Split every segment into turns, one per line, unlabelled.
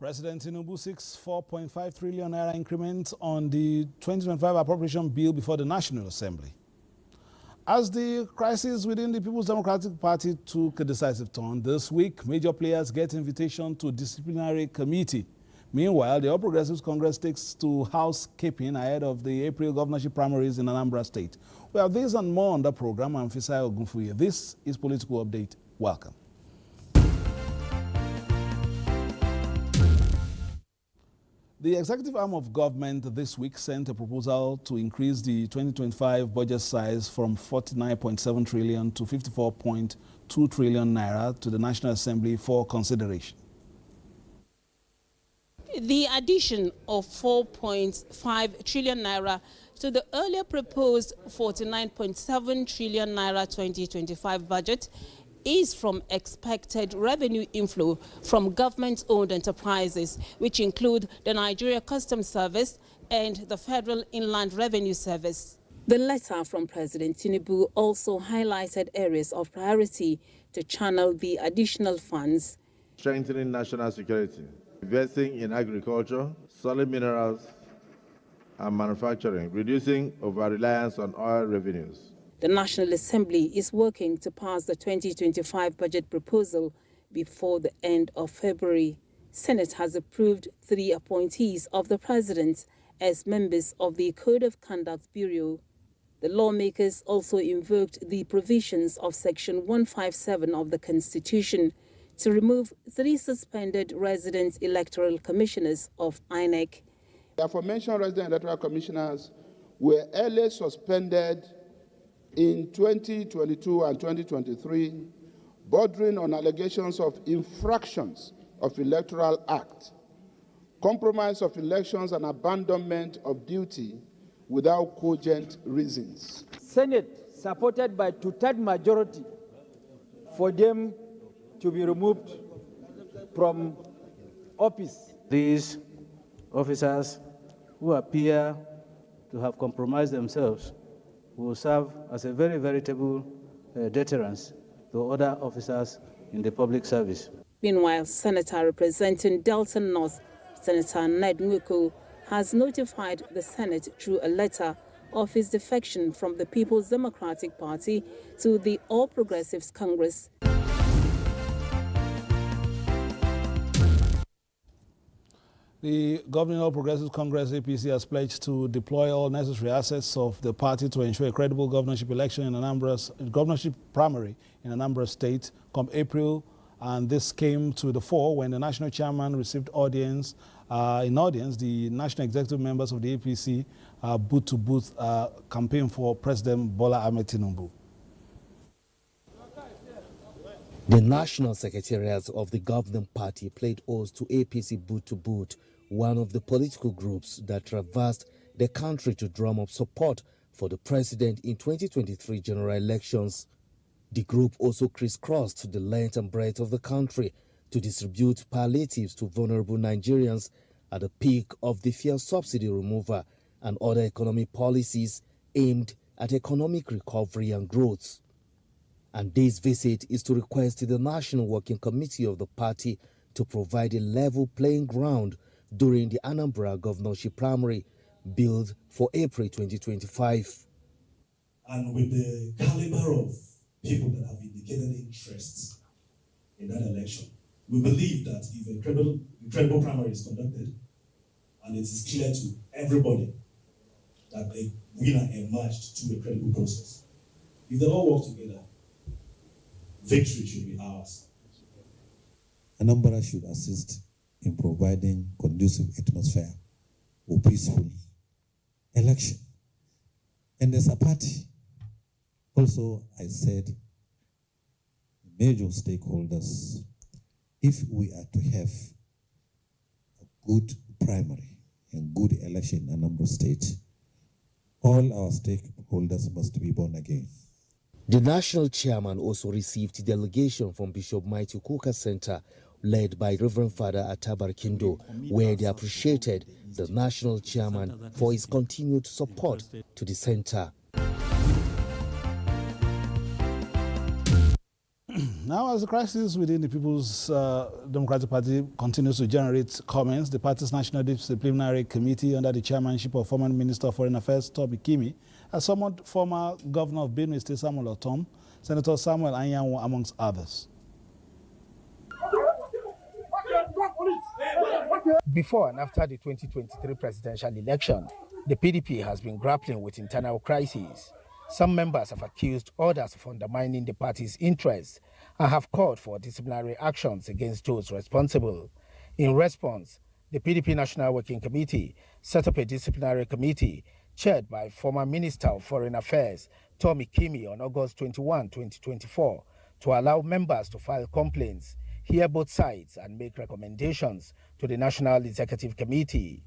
President Tinubu seeks 4.5 trillion naira increment on the 2025 appropriation bill before the National Assembly. As the crisis within the People's Democratic Party took a decisive turn this week, major players get invitation to disciplinary committee. Meanwhile, the All Progressives Congress takes to housekeeping ahead of the April governorship primaries in Anambra State. We have this and more on the program. I'm Fisai Ogunfuye. This is Political Update. Welcome. The executive arm of government this week sent a proposal to increase the 2025 budget size from 49.7 trillion to 54.2 trillion naira to the National Assembly for consideration.
The addition of 4.5 trillion naira to the earlier proposed 49.7 trillion naira 2025 budget is from expected revenue inflow from government-owned enterprises, which include the Nigeria Customs Service and the Federal Inland Revenue Service. The letter from President Tinubu also highlighted areas of priority to channel the additional funds.
Strengthening national security, investing in agriculture, solid minerals, and manufacturing, reducing over-reliance on oil revenues.
The National Assembly is working to pass the 2025 budget proposal before the end of February. Senate has approved 3 appointees of the President as members of the Code of Conduct Bureau. The lawmakers also invoked the provisions of Section 157 of the Constitution to remove 3 suspended resident electoral commissioners of INEC.
The aforementioned resident electoral commissioners were early suspended in 2022 and 2023, bordering on allegations of infractions of Electoral Act, compromise of elections, and abandonment of duty without cogent reasons.
Senate supported by 2/3 majority for them to be removed from office.
These officers who appear to have compromised themselves will serve as a very veritable deterrence to other officers in the public service.
Meanwhile, Senator representing Delta North, Senator Ned Nwoko, has notified the Senate through a letter of his defection from the People's Democratic Party to the All Progressives Congress.
The Governing All Progressives Congress APC has pledged to deploy all necessary assets of the party to ensure a credible governorship election in governorship primary in Anambra State come April. And this came to the fore when the national chairman received the national executive members of the APC booth-to-booth campaign for President Bola Ahmed Tinubu.
The national secretariat of the governing party played host to APC booth-to-booth, one of the political groups that traversed the country to drum up support for the president in 2023 general elections. The group also crisscrossed the length and breadth of the country to distribute palliatives to vulnerable Nigerians at the peak of the fuel subsidy removal and other economic policies aimed at economic recovery and growth. And this visit is to request the National Working Committee of the party to provide a level playing ground during the Anambra governorship primary billed for April 2025.
And with the caliber of people that have indicated interest in that election, we believe that if a credible primary is conducted and it is clear to everybody that a winner emerged through a credible process, if they all work together, victory should be ours.
Anambra should assist in providing conducive atmosphere for peaceful election. And as a party, also I said, major stakeholders, if we are to have a good primary and good election in Anambra State, all our stakeholders must be born again.
The national chairman also received delegation from Bishop Mighty Kuka Center, led by Reverend Father Atabar Kindo, where they appreciated the national chairman for his continued support to the center.
Now, as the crisis within the People's Democratic Party continues to generate comments, the party's National Disciplinary Committee, under the chairmanship of former Minister of Foreign Affairs Toby Kimi, has summoned former Governor of Benue State Samuel Otom, Senator Samuel Anyanwu, amongst others.
Before and after the 2023 presidential election, the PDP has been grappling with internal crises. Some members have accused others of undermining the party's interests and have called for disciplinary actions against those responsible. In response, the PDP National Working Committee set up a disciplinary committee chaired by former Minister of Foreign Affairs Toby Kimi on August 21, 2024, to allow members to file complaints, hear both sides, and make recommendations to the National Executive Committee.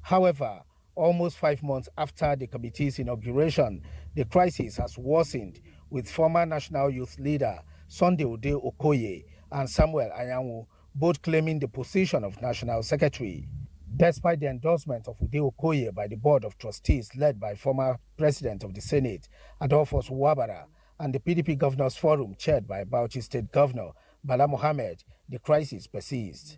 However, almost 5 months after the committee's inauguration, the crisis has worsened, with former National Youth Leader Sunday Ode Okoye and Samuel Anyanwu both claiming the position of National Secretary. Despite the endorsement of Ode Okoye by the Board of Trustees led by former President of the Senate, Adolphus Wabara, and the PDP Governors Forum chaired by Bauchi State Governor Bala Mohammed, the crisis persists.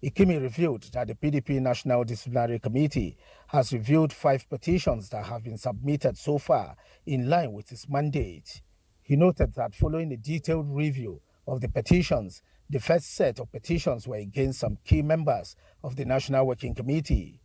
Ikimi revealed that the PDP National Disciplinary Committee has reviewed 5 petitions that have been submitted so far in line with its mandate. He noted that following a detailed review of the petitions, the first set of petitions were against some key members of the National Working Committee.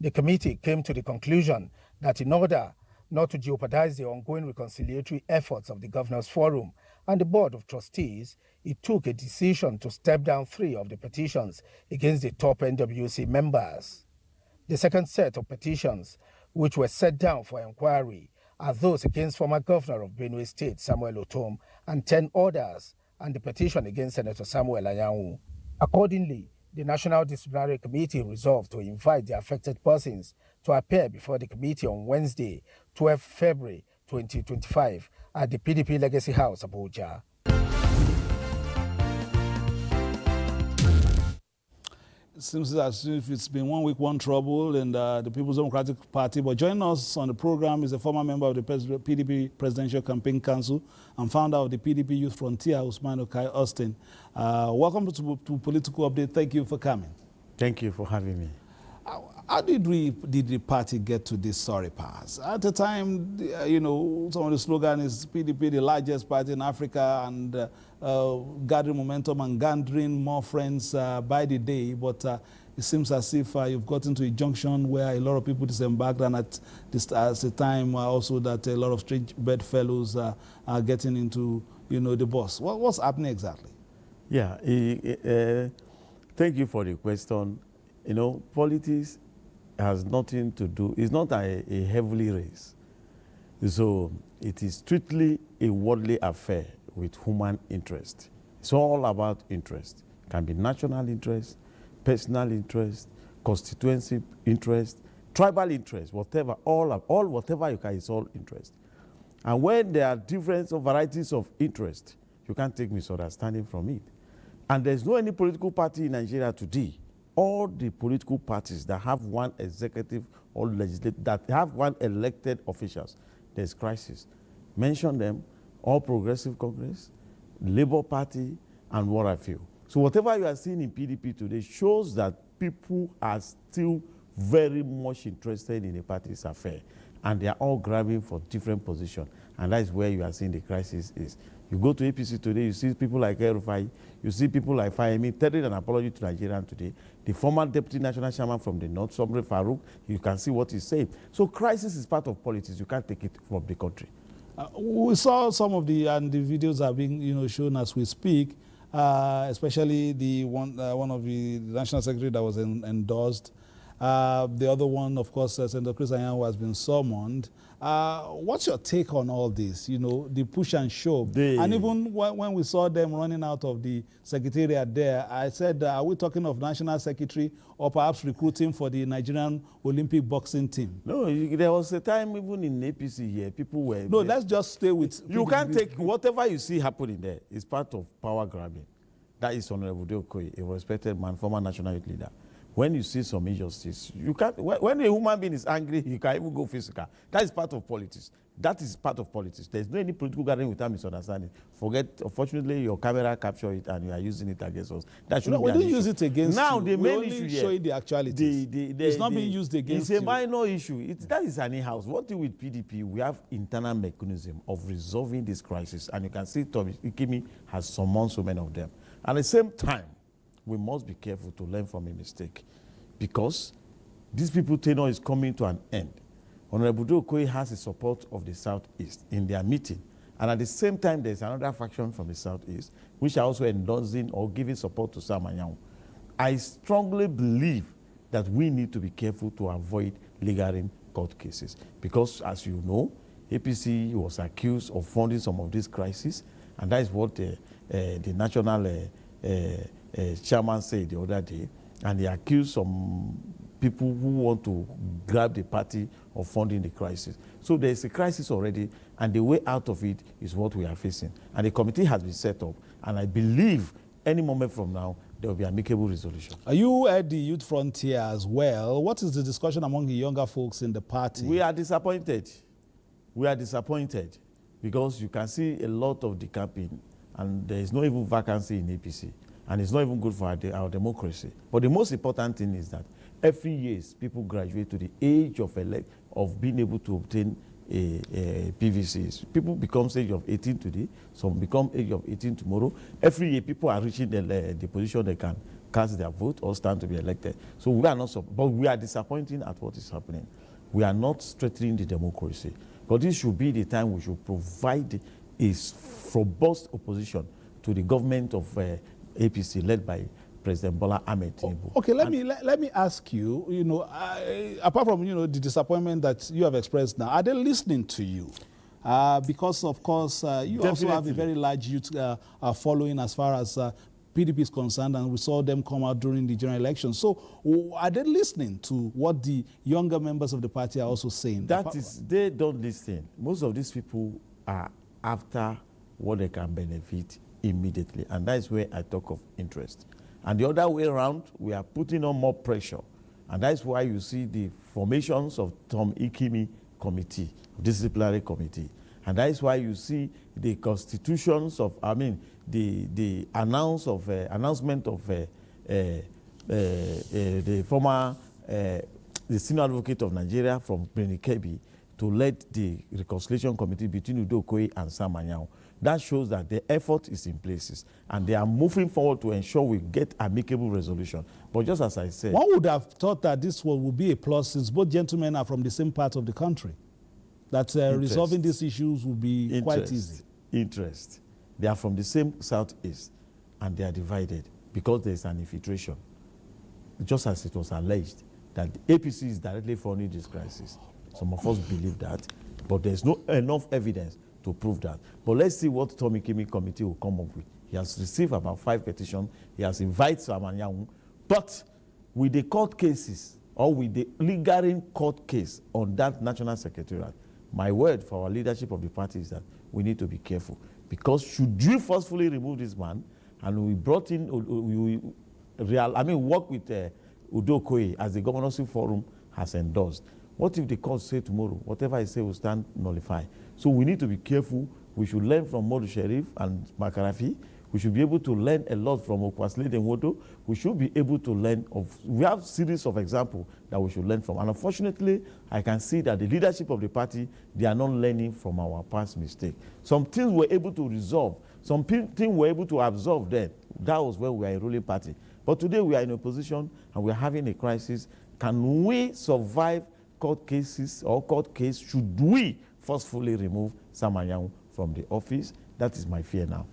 The committee came to the conclusion that in order not to jeopardize the ongoing reconciliatory efforts of the Governors Forum and the Board of Trustees, it took a decision to step down 3 of the petitions against the top NWC members. The second set of petitions, which were set down for inquiry, are those against former Governor of Benue State Samuel Otom and 10 others, and the petition against Senator Samuel Anyanwu. Accordingly, the National Disciplinary Committee resolved to invite the affected persons to appear before the committee on Wednesday, 12 February 2025, at the PDP Legacy House, Abuja.
It seems as if it's been 1 week, one trouble in the People's Democratic Party. But joining us on the program is a former member of the PDP Presidential Campaign Council and founder of the PDP Youth Frontier, Usman Okai Austin. Welcome to Political Update. Thank you for coming.
Thank you for having me.
How did the party get to this sorry pass? At the time, you know, some of the slogan is PDP, the largest party in Africa, and gathering momentum and gathering more friends by the day. But it seems as if you've gotten to a junction where a lot of people disembarked, and at the time also that a lot of strange bedfellows are getting into, you know, the bus. What's happening exactly?
Yeah, thank you for the question. You know, politics has nothing to do, it's not a heavily race. So it is strictly a worldly affair with human interest. It's all about interest. It can be national interest, personal interest, constituency interest, tribal interest, whatever, all whatever you can, it's all interest. And when there are different varieties of interest, you can't take misunderstanding from it. And there's no any political party in Nigeria today. All the political parties that have one executive or legislative, that have one elected officials, there's crisis. Mention them, All Progressive Congress, Labour Party, and what I feel. So whatever you are seeing in PDP today shows that people are still very much interested in the party's affair, and they are all grabbing for different positions, and that is where you are seeing the crisis is. You go to APC today, you see people like El-Rufai, you see people like Fayemi tendering an apology to Nigerian today. The former deputy national chairman from the North, Somre Farouk, you can see what he's saying. So crisis is part of politics. You can't take it from the country.
We saw some of the videos are being, you know, shown as we speak, especially the one of the national secretary that was endorsed. The other one, of course, Senator Chris Anyanwu has been summoned. What's your take on all this? You know, the push and shove. And even when we saw them running out of the secretariat there, I said, are we talking of national secretary or perhaps recruiting for the Nigerian Olympic boxing team?
No, there was a time even in APC here, people were...
No, let's just stay with...
You can't take whatever you see happening there. It's part of power grabbing. That is Honorable Okoye, a respected man, former national youth leader. when you see some injustice, you can't, when a human being is angry, you can even go physical. That is part of politics. That is part of politics. There's no any political gathering without misunderstanding. Forget, unfortunately, your camera captured it and you are using it against us. That shouldn't be an issue.
We don't use it against
now,
you.
the main
only
issue
showing the actualities. It's not being used against you.
It's a minor issue. That is an in-house. What do with PDP? We have internal mechanism of resolving this crisis. And you can see Tommy Ikimi has summoned so many of them. At the same time, we must be careful to learn from a mistake. Because these people tenure is coming to an end. Honorable Okoye has the support of the Southeast in their meeting. And at the same time, there's another faction from the Southeast, which are also endorsing or giving support to Sam Anyanwu. I strongly believe that we need to be careful to avoid lingering court cases. Because, as you know, APC was accused of funding some of these crises, and that is what the national chairman said the other day. And he accused some people who want to grab the party of funding the crisis. So there's a crisis already, and the way out of it is what we are facing. And the committee has been set up, and I believe any moment from now, there will be amicable resolution.
Are you at the Youth Frontier as well? What is the discussion among the younger folks in the party?
We are disappointed. We are disappointed because you can see a lot of decamping, and there is no even vacancy in APC, and it's not even good for our democracy. But the most important thing is that every year people graduate to the age of being able to obtain a PVCs. People become age of 18 today, some become age of 18 tomorrow. Every year people are reaching the position they can cast their vote or stand to be elected. So we are not, but we are disappointed at what is happening. We are not strengthening the democracy. But this should be the time we should provide a robust opposition to the government of APC led by President Bola Ahmed Tinubu.
Okay, let me ask you, apart from, the disappointment that you have expressed now, are they listening to you? Because, of course, you
Definitely.
also have a very large youth following as far as PDP is concerned, and we saw them come out during the general election. So are they listening to what the younger members of the party are also saying?
They don't listen. Most of these people are after what they can benefit immediately, and that is where I talk of interest. And the other way around, we are putting on more pressure. And that's why you see the formations of Tom Ikimi Committee, Disciplinary Committee. And that is why you see the constitutions of, the announcement of the former, the senior advocate of Nigeria from Brini Kebi to lead the reconciliation committee between Udo Okoye and Sam Anyanwu. That shows that the effort is in places, and they are moving forward to ensure we get amicable resolution. But just as I said,
one would have thought that this would be a plus, since both gentlemen are from the same part of the country, that resolving these issues would be quite easy.
Interest. They are from the same Southeast, and they are divided because there is an infiltration. Just as it was alleged that the APC is directly funding this crisis. Some of us believe that, but there's no enough evidence to prove that. But let's see what Tommy Ikimi Committee will come up with. He has received about 5 petitions. He has invited Sam Anyanwu. But with the court cases, or with the lingering court case on that national secretariat, my word for our leadership of the party is that we need to be careful. Because should you forcefully remove this man, and we brought in, work with Udo Okoye as the governorship forum has endorsed. What if the court say tomorrow, whatever I say will stand nullified? So we need to be careful. We should learn from Modu Sharif and Makarafi. We should be able to learn a lot from Okwasile Denwodo. We should be able to learn we have series of examples that we should learn from. And unfortunately, I can see that the leadership of the party, they are not learning from our past mistake. Some things we're able to resolve. Some things we're able to absorb then. That was when we were a ruling party. But today we are in a position and we're having a crisis. Can we survive court cases or court case? Should we forcefully remove Sam Anyanwu from the office? That is my fear now.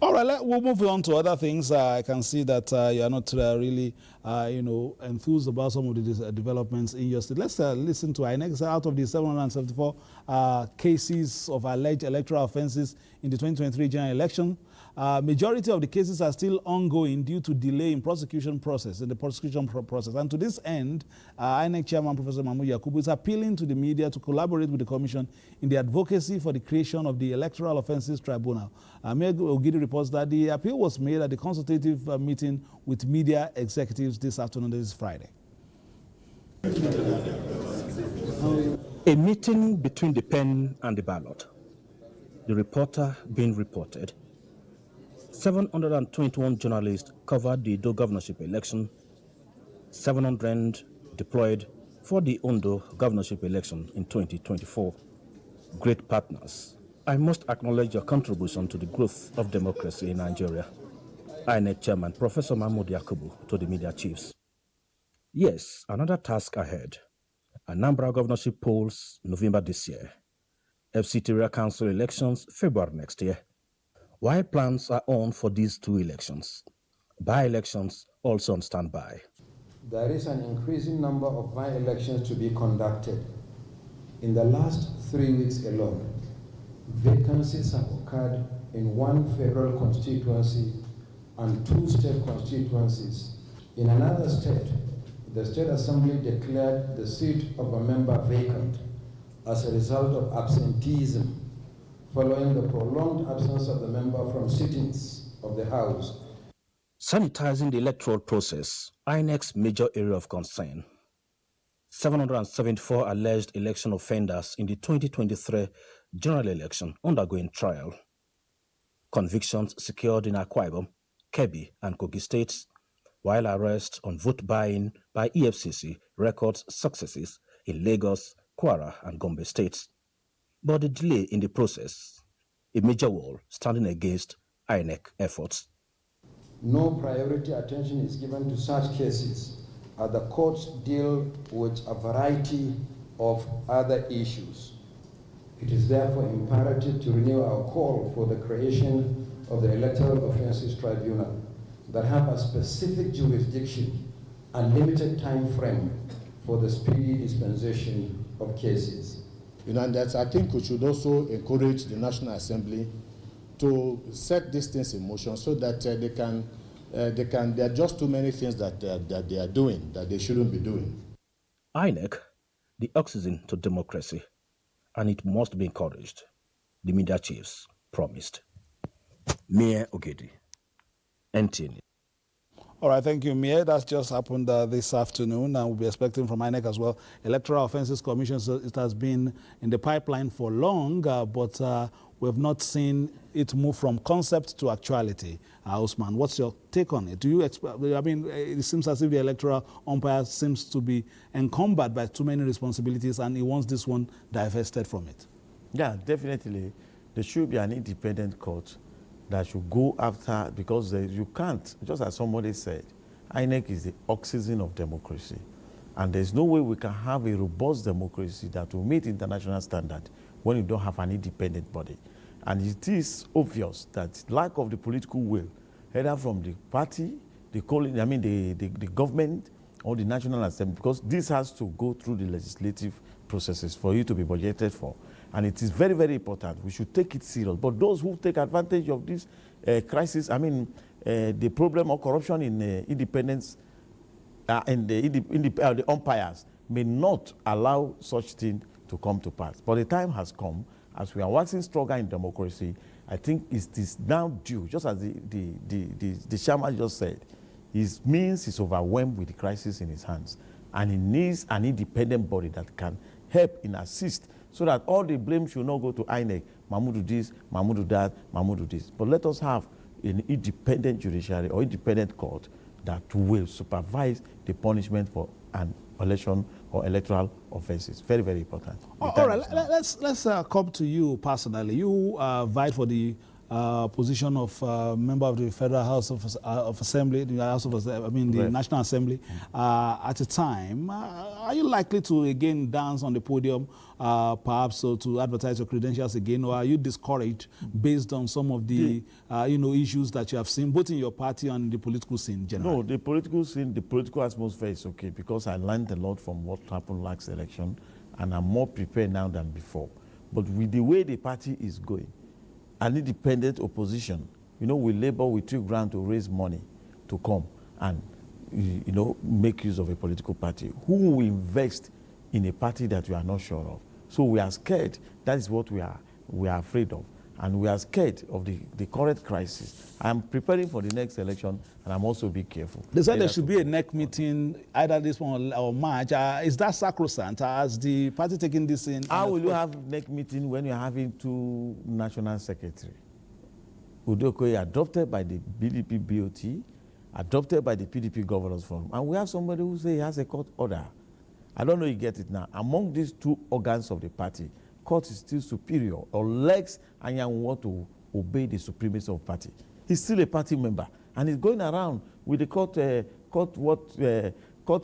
All right, we'll move on to other things. I can see that you are not really, enthused about some of the developments in your state. Let's listen to INEC. Out of the 774 cases of alleged electoral offenses in the 2023 general election, Majority of the cases are still ongoing due to delay in the prosecution process. And to this end, INEC Chairman Professor Mahmood Yakubu is appealing to the media to collaborate with the Commission in the advocacy for the creation of the Electoral Offences Tribunal. Mayor Ogidi reports that the appeal was made at the consultative meeting with media executives this afternoon, this Friday.
A meeting between the pen and the ballot. The reporter being reported. 721 journalists covered the Edo governorship election. 700 deployed for the Ondo governorship election in 2024. Great partners. I must acknowledge your contribution to the growth of democracy in Nigeria. INEC Chairman Professor Mahmood Yakubu to the media chiefs. Yes, another task ahead. Anambra governorship polls November this year. FCT area council elections February next year. While plans are on for these two elections, by-elections also on standby.
There is an increasing number of by-elections to be conducted. In the last 3 weeks alone, vacancies have occurred in one federal constituency and 2 state constituencies. In another state, the State Assembly declared the seat of a member vacant as a result of absenteeism following the prolonged absence of the member from sittings of the House.
Sanitizing the electoral process, INEC's major area of concern. 774 alleged election offenders in the 2023 general election undergoing trial. Convictions secured in Akwa Ibom, Kebbi, and Kogi states, while arrests on vote buying by EFCC records successes in Lagos, Kwara, and Gombe states. But the delay in the process, a major wall standing against INEC efforts.
No priority attention is given to such cases as the courts deal with a variety of other issues. It is therefore imperative to renew our call for the creation of the Electoral Offences Tribunal that have a specific jurisdiction and limited time frame for the speedy dispensation of cases.
And that I think we should also encourage the National Assembly to set these things in motion so that there are just too many things that they are doing that they shouldn't be doing.
INEC, the oxygen to democracy, and it must be encouraged, the media chiefs promised. Mayor Ogidi, NTA.
All right, thank you, Mia. That's just happened this afternoon, and we'll be expecting from INEC as well. Electoral Offences Commission, so it has been in the pipeline for long, but we have not seen it move from concept to actuality. Usman, what's your take on it? Do you expect? I mean, it seems as if the electoral umpire seems to be encumbered by too many responsibilities, and he wants this one divested from it.
Yeah, definitely. There should be an independent court that should go after, because you can't, just as somebody said, INEC is the oxygen of democracy. And there's no way we can have a robust democracy that will meet international standard when you don't have an independent body. And it is obvious that lack of the political will, either from the party, the government, or the National Assembly, because this has to go through the legislative processes for you to be budgeted for. And it is very, very important. We should take it serious. But those who take advantage of this crisis, the problem of corruption in independence and the umpires may not allow such thing to come to pass. But the time has come, as we are waxing stronger in democracy, I think it is now due, just as the chairman just said, it means he's overwhelmed with the crisis in his hands. And he needs an independent body that can help and assist, so that all the blame should not go to INEC. Mahmoud do this, Mahmoud do that, Mahmoud do this. But let us have an independent judiciary or independent court that will supervise the punishment for an election or electoral offenses. Very, very important.
All right, let's come to you personally. You vied for the position of member of the Federal House of Assembly, the National Assembly. At a time, are you likely to again dance on the podium, perhaps so to advertise your credentials again, or are you discouraged based on some of the issues that you have seen both in your party and in the political scene generally?
No, the political scene, the political atmosphere is okay, because I learned a lot from what happened last election, and I'm more prepared now than before. But with the way the party is going, an independent opposition You know, we labor, we took ground to raise money to come and, you know, make use of a political party. Who will invest in a party that we are not sure of? So we are scared. That is what we are afraid of. And we are scared of the current crisis. I am preparing for the next election, and I'm also being careful.
They said there should be a NEC meeting, either this one or March. Is that sacrosanct? Has the party taken this in?
How will you have NEC meeting when you're having two national secretaries? Udokoye adopted by the BDP BOT, adopted by the PDP Governors Forum. And we have somebody who says he has a court order. I don't know if you get it now. Among these two organs of the party, court is still superior, unless Anyan want to obey the supremacy of party. He's still a party member, and he's going around with the court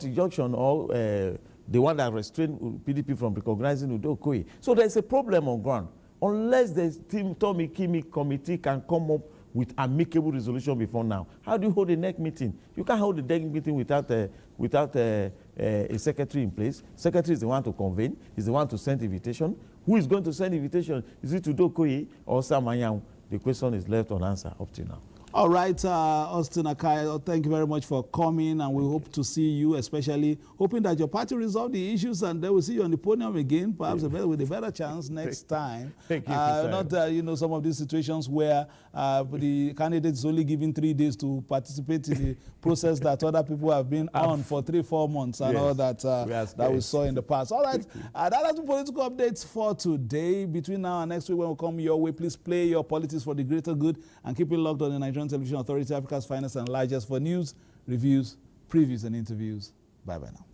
injunction or the one that restrained PDP from recognizing Udokoye. So there's a problem on ground. Unless the Tommy Kimi committee can come up with amicable resolution before now, how do you hold a NEC meeting? You can't hold a NEC meeting without a secretary in place. Secretary is the one to convene, is the one to send invitation. Who is going to send invitation? Is it Udokoye or Sam Anyan? The question is left unanswered up to now.
All right, Austin Akai, thank you very much for coming, and we hope to see you, especially hoping that your party resolve the issues, and then we'll see you on the podium again, perhaps with a better chance next time.
Thank you.
Not, you know, some of these situations where the candidate is only given 3 days to participate in the process that other people have been on for 3-4 months, and all that that we saw in the past. All right, that has been political updates for today. Between now and next week, when we come your way, please play your politics for the greater good and keep it locked on the Nigerian Television Authority, Africa's finest and largest, for news, reviews, previews, and interviews. Bye-bye now.